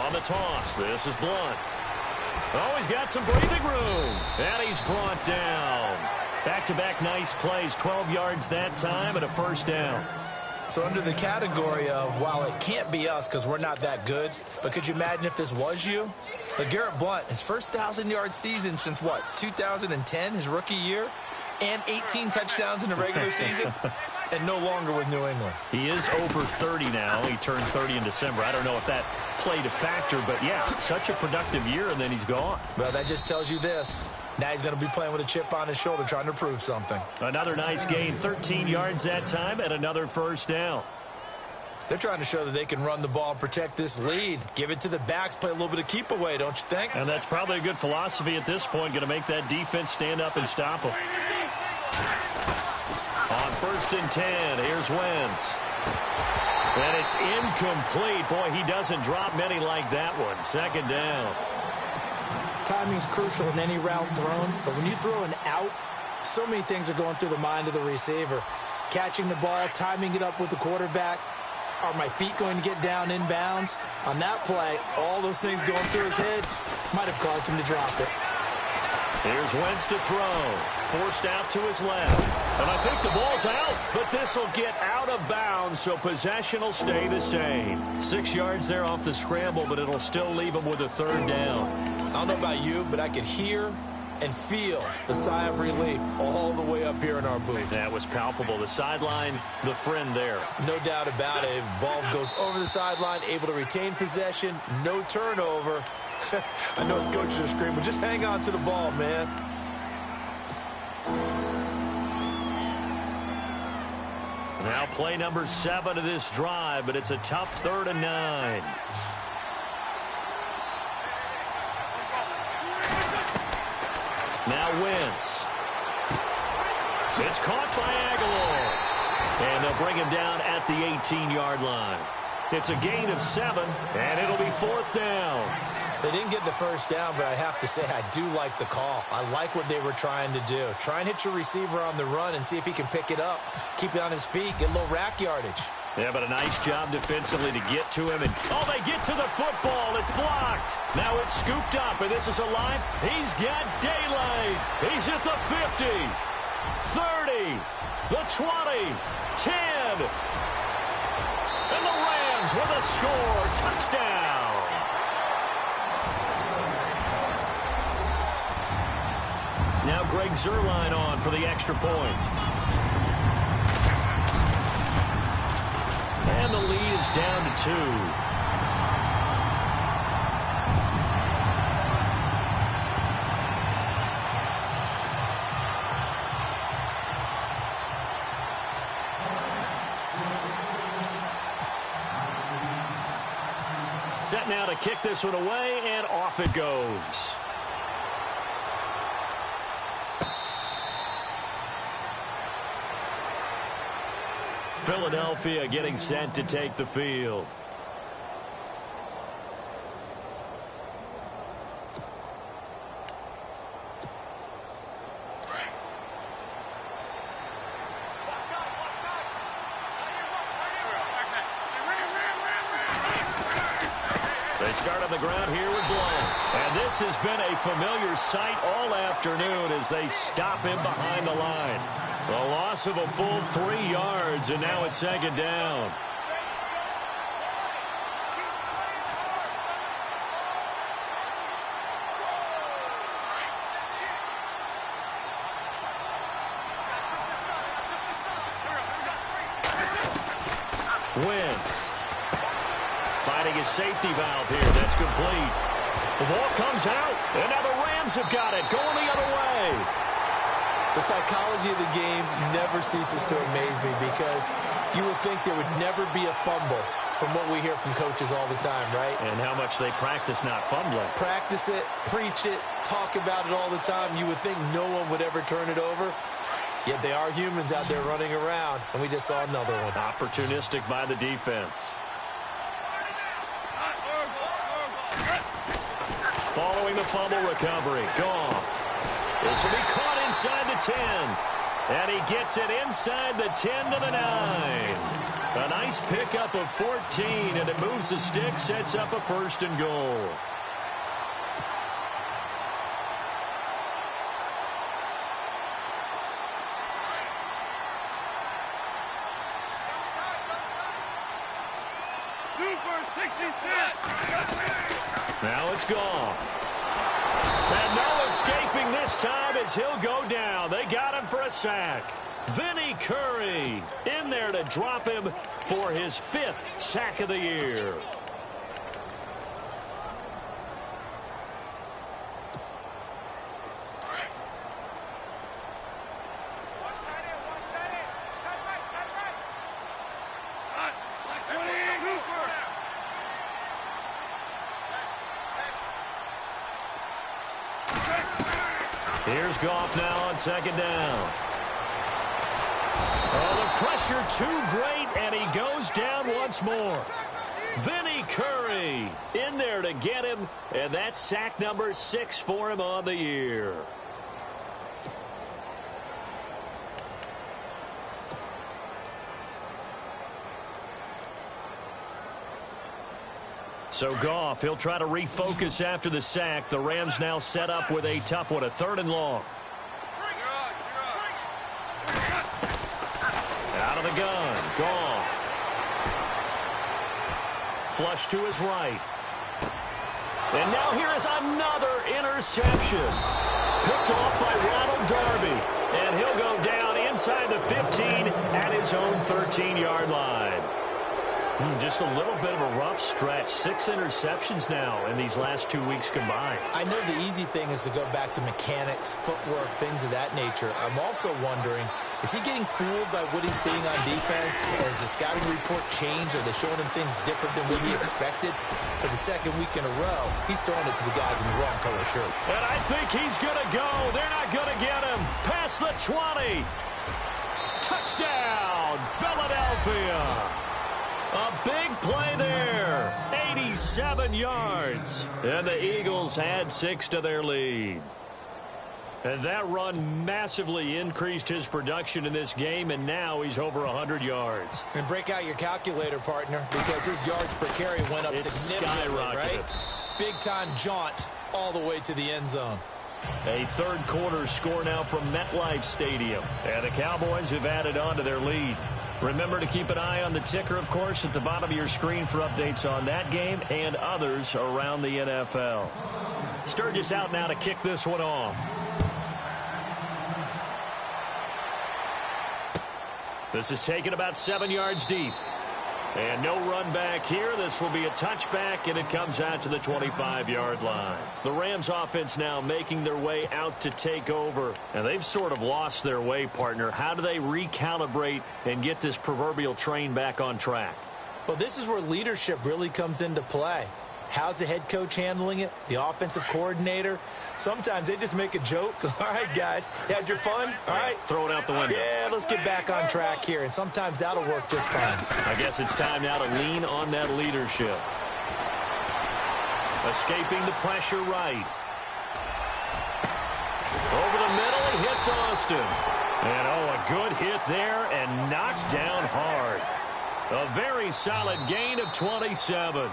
On the toss, this is Blunt. Oh, he's got some breathing room. And he's brought down. Back-to-back nice plays, 12 yards that time and a first down. So under the category of, while it can't be us because we're not that good, but could you imagine if this was you? LeGarrette Blunt, his first 1,000-yard season since, what, 2010, his rookie year? And 18 touchdowns in the regular season? And no longer with New England. He is over 30 now. He turned 30 in December. I don't know if that played a factor, but yeah, such a productive year, and then he's gone. Well, that just tells you this. Now he's going to be playing with a chip on his shoulder trying to prove something. Another nice gain, 13 yards that time, and another first down. They're trying to show that they can run the ball and protect this lead. Give it to the backs, play a little bit of keep away, don't you think? And that's probably a good philosophy at this point, going to make that defense stand up and stop them. On 1st and 10, here's Wentz. And it's incomplete. Boy, he doesn't drop many like that one. Second down. Timing's crucial in any route thrown, but when you throw an out, so many things are going through the mind of the receiver. Catching the ball, timing it up with the quarterback. Are my feet going to get down inbounds? On that play, all those things going through his head might have caused him to drop it. Here's Wentz to throw. Forced out to his left. And I think the ball's out, but this will get out of bounds, so possession will stay the same. 6 yards there off the scramble, but it'll still leave him with a third down. I don't know about you, but I could hear and feel the sigh of relief all the way up here in our booth. That was palpable. The sideline, the friend there. No doubt about it. Ball goes over the sideline, able to retain possession, no turnover. I know his coaches are screaming, just hang on to the ball, man. Now play number 7 of this drive, but it's a tough 3rd and 9. Now Wentz. It's caught by Aguilar. And they'll bring him down at the 18-yard line. It's a gain of 7, and it'll be 4th down. They didn't get the first down, but I have to say I do like the call. I like what they were trying to do. Try and hit your receiver on the run and see if he can pick it up. Keep it on his feet, get a little rack yardage. Yeah, but a nice job defensively to get to him. And oh, they get to the football. It's blocked. Now it's scooped up, and this is alive. He's got daylight. He's at the 50, 30, the 20, 10. And the Rams with a score. Touchdown. Now Greg Zuerlein on for the extra point. And the lead is down to 2. Set now to kick this one away, and off it goes. Philadelphia getting set to take the field. They start on the ground here with Blunt. And this has been a familiar sight all afternoon as they stop him behind the line. The loss of a full 3 yards, and now it's 2nd down. Wentz finding his safety valve here. That's complete. The ball comes out, and now the Rams have got it, going the other way. The psychology of the game never ceases to amaze me because you would think there would never be a fumble from what we hear from coaches all the time, right? And how much they practice not fumbling. Practice it, preach it, talk about it all the time. You would think no one would ever turn it over. Yet they are humans out there running around, and we just saw another one. Opportunistic by the defense. Following the fumble recovery, Goff. This will be caught inside the 10. And he gets it inside the 10 to the 9. A nice pickup of 14, and it moves the stick, sets up a 1st and goal. Now it's gone. And no escaping this time as he'll go down. They got him for a sack. Vinny Curry in there to drop him for his 5th sack of the year. Here's Goff now on 2nd down. Oh, the pressure too great, and he goes down once more. Vinny Curry in there to get him, and that's sack number 6 for him on the year. So Goff, he'll try to refocus after the sack. The Rams now set up with a tough one, a 3rd and long. Out of the gun, Goff. Flush to his right. And now here is another interception. Picked off by Ronald Darby. And he'll go down inside the 15 at his own 13-yard line. Just a little bit of a rough stretch. 6 interceptions now in these last 2 weeks combined. I know the easy thing is to go back to mechanics, footwork, things of that nature. I'm also wondering, is he getting fooled by what he's seeing on defense? Has the scouting report changed? Are they showing him things different than what he expected? For the 2nd week in a row, he's throwing it to the guys in the wrong color shirt. And I think he's going to go. They're not going to get him. Past the 20. Touchdown, Philadelphia. A big play there, 87 yards, and the Eagles had 6 to their lead. And that run massively increased his production in this game, and now he's over 100 yards. And break out your calculator, partner, because his yards per carry went up significantly, right? Big-time jaunt all the way to the end zone. A 3rd quarter score now from MetLife Stadium, and the Cowboys have added on to their lead. Remember to keep an eye on the ticker, of course, at the bottom of your screen for updates on that game and others around the NFL. Sturgis out now to kick this one off. This is taken about 7 yards deep. And no run back here. This will be a touchback, and it comes out to the 25-yard line. The Rams offense now making their way out to take over. And they've sort of lost their way, partner. How do they recalibrate and get this proverbial train back on track? Well, this is where leadership really comes into play. How's the head coach handling it? The offensive coordinator? Sometimes they just make a joke. All right, guys, you had your fun? All right. Throw it out the window. Yeah, let's get back on track here. And sometimes that'll work just fine. I guess it's time now to lean on that leadership. Escaping the pressure right. Over the middle, he hits Austin. And, oh, a good hit there and knocked down hard. A very solid gain of 27.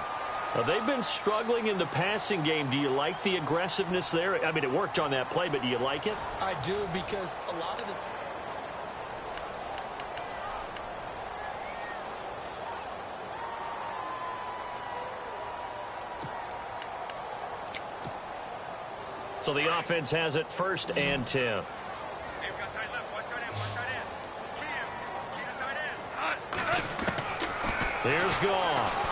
They've been struggling in the passing game. Do you like the aggressiveness there? I mean, it worked on that play, but do you like it? I do, because a lot of the time. So the offense has it 1st and 10. Here's Goff.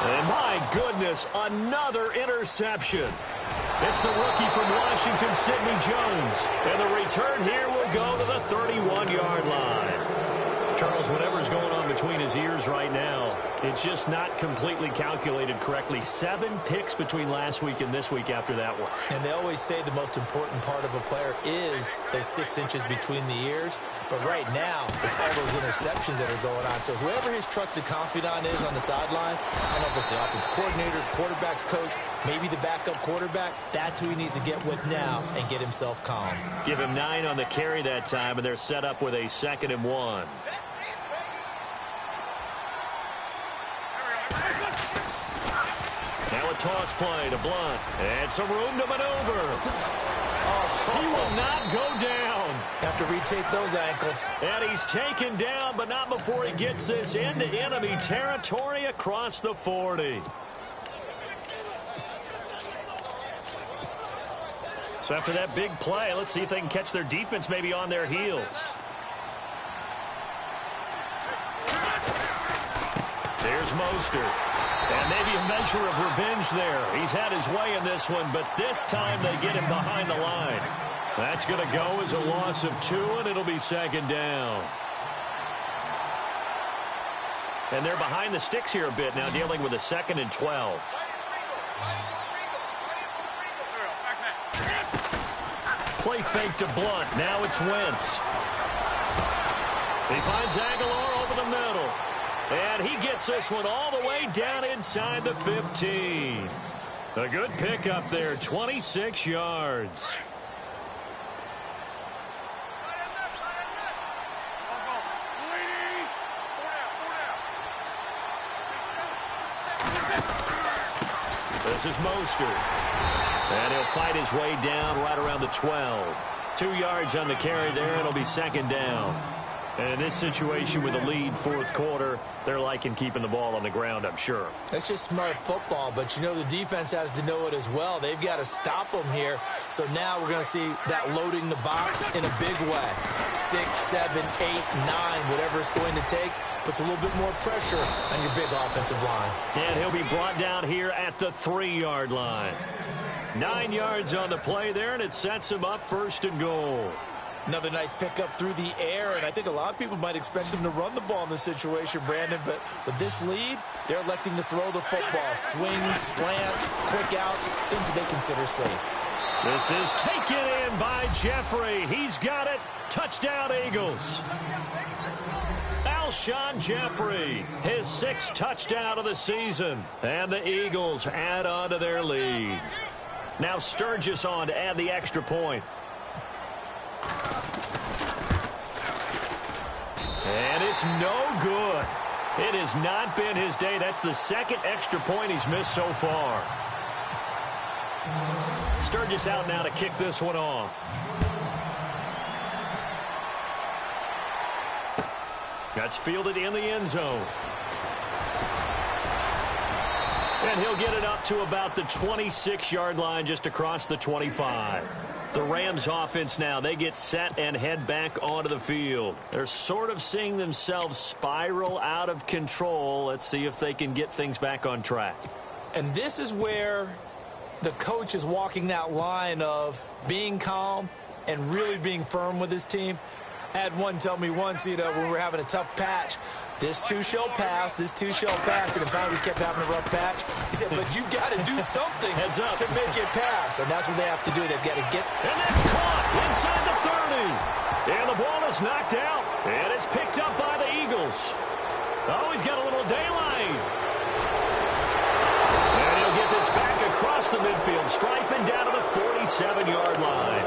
And my goodness, another interception. It's the rookie from Washington, Sidney Jones. And the return here will go to the 31-yard line. Charles, whatever's going on between his ears right now. It's just not completely calculated correctly. 7 picks between last week and this week after that one. And they always say the most important part of a player is those 6 inches between the ears. But right now, it's all those interceptions that are going on. So whoever his trusted confidant is on the sidelines, I don't know if it's the offensive coordinator, quarterback's coach, maybe the backup quarterback, that's who he needs to get with now and get himself calm. Give him 9 on the carry that time, and they're set up with a 2nd and 1. Now a toss play to Blunt. And some room to maneuver. He will not go down. Have to retake those ankles. And he's taken down, but not before he gets this into enemy territory across the 40. So after that big play, let's see if they can catch their defense maybe on their heels. There's Mostert. And maybe a measure of revenge there. He's had his way in this one, but this time they get him behind the line. That's going to go as a loss of 2, and it'll be 2nd down. And they're behind the sticks here a bit now, dealing with a 2nd and 12. Play fake to Blunt. Now it's Wentz. He finds Aguilar over the middle. And he gets this one all the way down inside the 15. A good pickup there, 26 yards. This is Mostert. And he'll fight his way down right around the 12. 2 yards on the carry there, and it'll be 2nd down. And in this situation with a lead 4th quarter, they're liking keeping the ball on the ground, I'm sure. That's just smart football, but you know the defense has to know it as well. They've got to stop them here. So now we're going to see that loading the box in a big way. 6, 7, 8, 9, whatever it's going to take, puts a little bit more pressure on your big offensive line. And he'll be brought down here at the 3-yard line. 9 yards on the play there, and it sets him up 1st and goal. Another nice pickup through the air, and I think a lot of people might expect him to run the ball in this situation, Brandon, but with this lead, they're electing to throw the football. Swings, slants, quick outs, things that they consider safe. This is taken in by Jeffrey. He's got it. Touchdown, Eagles. Alshon Jeffrey, his 6th touchdown of the season, and the Eagles add on to their lead. Now Sturgis on to add the extra point. And it's no good. It has not been his day. That's the 2nd extra point he's missed so far. Sturgis out now to kick this one off. That's fielded in the end zone. And he'll get it up to about the 26-yard line, just across the 25. The Rams offense now, they get set and head back onto the field. They're sort of seeing themselves spiral out of control. Let's see if they can get things back on track. And this is where the coach is walking that line of being calm and really being firm with his team. I had one tell me once, when we were having a tough patch, this too shall pass, this too shall pass, and finally we kept having a rough patch. He said, but you got to do something Heads up. to make it pass, and that's what they have to do. They've got to get. And that's caught inside the 30. And the ball is knocked out, and it's picked up by the Eagles. Oh, he's got a little daylight. And he'll get this back across the midfield, striping down to the 47-yard line.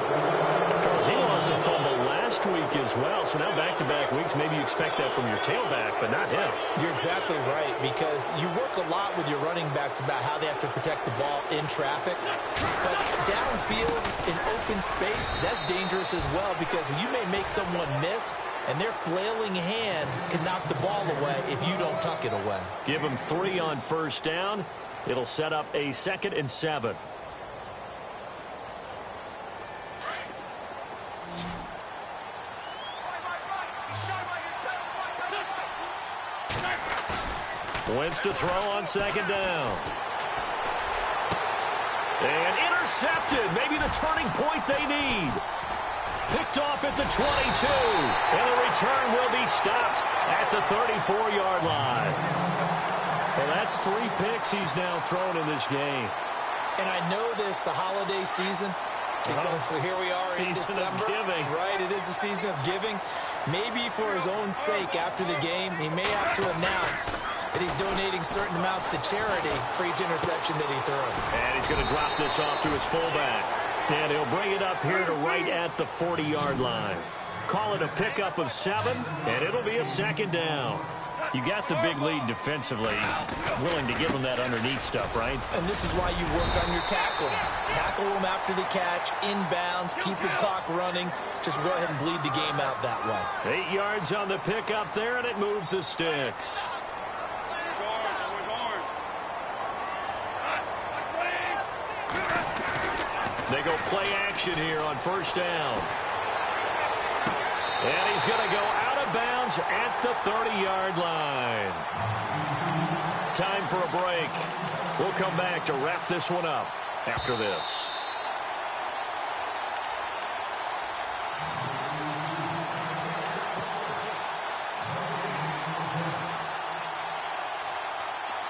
Charles, he lost a fumble last week as well, so now back-to-back weeks, maybe you expect that from your tailback, but not him. You're exactly right, because you work a lot with your running backs about how they have to protect the ball in traffic, but downfield in open space, that's dangerous as well, because you may make someone miss, and their flailing hand can knock the ball away if you don't tuck it away. Give him 3 on 1st down. It'll set up a 2nd and 7. Wentz to throw on 2nd down. And intercepted. Maybe the turning point they need. Picked off at the 22. And the return will be stopped at the 34-yard line. Well, that's 3 picks he's now thrown in this game. And I know this, the holiday season, because here we are in December. Giving. Right, it is the season of giving. Maybe for his own sake after the game, he may have to announce that he's donating certain amounts to charity for each interception that he throws. And he's going to drop this off to his fullback. And he'll bring it up here to right at the 40-yard line. Call it a pickup of 7, and it'll be a 2nd down. You got the big lead defensively. Willing to give them that underneath stuff, right? And this is why you work on your tackling. Tackle them after the catch, inbounds, keep the clock running. Just go ahead and bleed the game out that way. 8 yards on the pickup there, and it moves the sticks. They go play action here on 1st down. And he's going to go out of bounds at the 30-yard line. Time for a break. We'll come back to wrap this one up after this.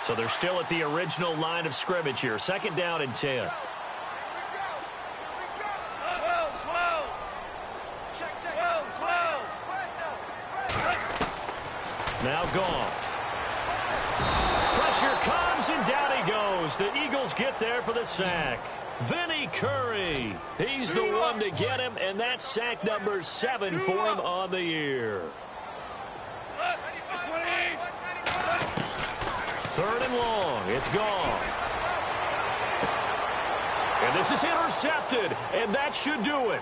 So they're still at the original line of scrimmage here. 2nd down and 10. Now gone. Pressure comes, and down he goes. The Eagles get there for the sack. Vinny Curry. He's the one to get him, and that's sack number 7 for him on the year. 3rd and long. It's gone. And this is intercepted, and that should do it.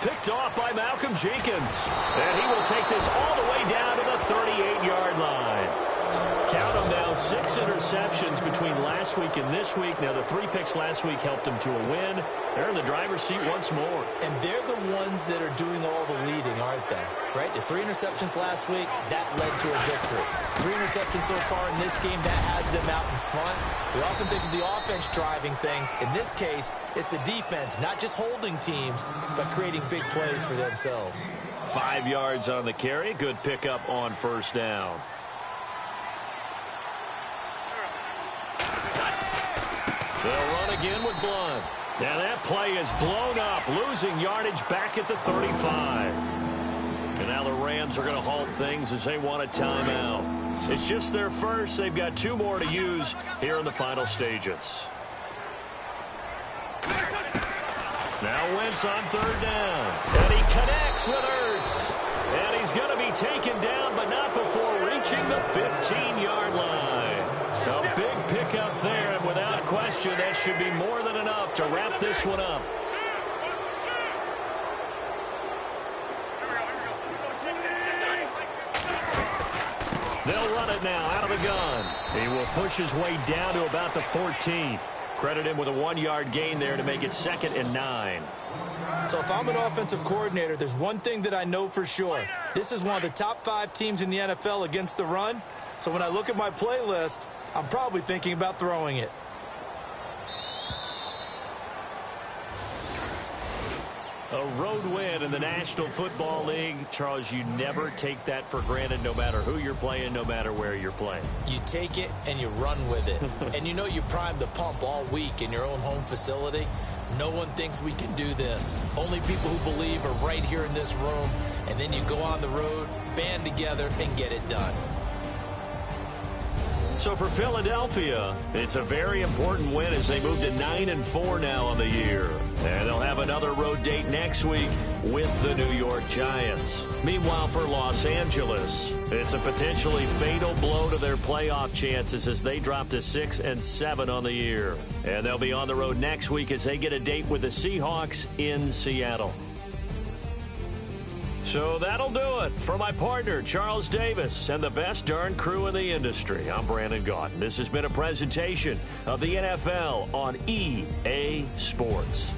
Picked off by Malcolm Jenkins. And he will take this all the way down to the 38-yard line. Count them now, 6 interceptions between last week and this week. Now, the 3 picks last week helped him to a win. They're in the driver's seat once more. And they're the ones that are doing all the leading, aren't they? Right? The 3 interceptions last week, that led to a victory. 3 interceptions so far in this game, that has them out in front. We often think of the offense driving things. In this case, it's the defense, not just holding teams, but creating big plays for themselves. 5 yards on the carry. Good pickup on 1st down. They'll run again with Blunt. Now that play is blown up, losing yardage back at the 35. And now the Rams are going to halt things as they want a timeout. It's just their first. They've got 2 more to use here in the final stages. Now Wentz on 3rd down. And he connects with Ertz. And he's going to be taken down, but not before reaching the 15-yard line. A big pickup there, and without question, that should be more than enough to wrap this one up. They'll run it now out of the gun. He will push his way down to about the 14. Credit him with a 1-yard gain there to make it 2nd and 9. So if I'm an offensive coordinator, there's one thing that I know for sure. This is one of the top 5 teams in the NFL against the run. So when I look at my playlist, I'm probably thinking about throwing it. A road win in the National Football League. Charles, you never take that for granted no matter who you're playing, no matter where you're playing. You take it and you run with it. And you know you prime the pump all week in your own home facility. No one thinks we can do this. Only people who believe are right here in this room. And then you go on the road, band together, and get it done. So for Philadelphia, it's a very important win as they move to 9-4 now on the year. And they'll have another road date next week with the New York Giants. Meanwhile, for Los Angeles, it's a potentially fatal blow to their playoff chances as they drop to 6-7 on the year. And they'll be on the road next week as they get a date with the Seahawks in Seattle. So that'll do it. For my partner, Charles Davis, and the best darn crew in the industry, I'm Brandon Gaudin. This has been a presentation of the NFL on EA Sports.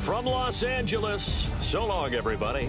From Los Angeles, so long, everybody.